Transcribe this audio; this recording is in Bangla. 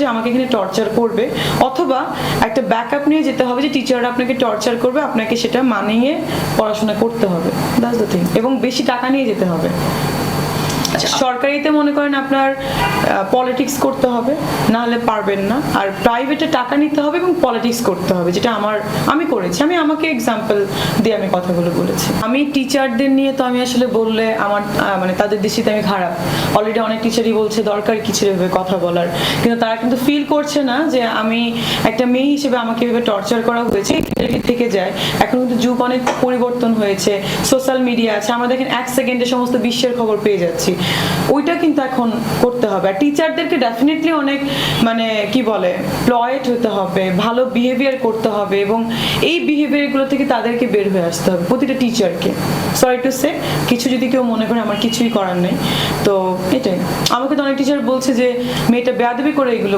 যে আমাকে এখানে টর্চার করবে, অথবা একটা ব্যাকআপ নিয়ে যেতে হবে যে টিচাররা আপনাকে টর্চার করবে, আপনাকে সেটা মানিয়ে পড়াশোনা করতে হবে, দ্যাটস দ্য থিং। এবং বেশি টাকা নিয়ে যেতে হবে। সরকারিতে মনে করেন আপনার পলিটিক্স করতে হবে, না হলে পারবেন না। আর প্রাইভেটে টাকা নিতে হবে এবং পলিটিক্স করতে হবে, যেটা আমি করেছি। আমি আমাকে এক্সাম্পল দিয়ে আমি কথাগুলো বলেছি। আমি টিচারদের নিয়ে তো আমি আসলে বললে আমার মানে তাদের দৃষ্টিতে আমি খারাপ। অলরেডি অনেক টিচারই বলছে দরকার কিছু এভাবে কথা বলার, কিন্তু তারা কিন্তু ফিল করছে না যে আমি একটা মেয়ে হিসেবে আমাকে এভাবে টর্চার করা হয়েছে থেকে যায়। এখন কিন্তু যুগ অনেক পরিবর্তন হয়েছে, সোশ্যাল মিডিয়া আছে, আমরা দেখেন 1 সেকেন্ডে সমস্ত বিশ্বের খবর পেয়ে যাচ্ছি। ওইটা কিন্তু এখন করতে হবে। আর টিচারদেরকে ডেফিনেটলি অনেক মানে কি বলে প্লয়েড হতে হবে, ভালো বিহেভিয়ার করতে হবে, এবং এই বিহেভিয়ারগুলো থেকে তাদেরকে বের হয়ে আসতে হবে প্রতিটা টিচারকে। সরি টু সে, কিছু যদি কেউ মনে করে আমার কিছুই করার নেই, তো এটাই। আমাকে তো অনেক টিচার বলছে যে মেয়েটা বেয়াদবি করে এগুলো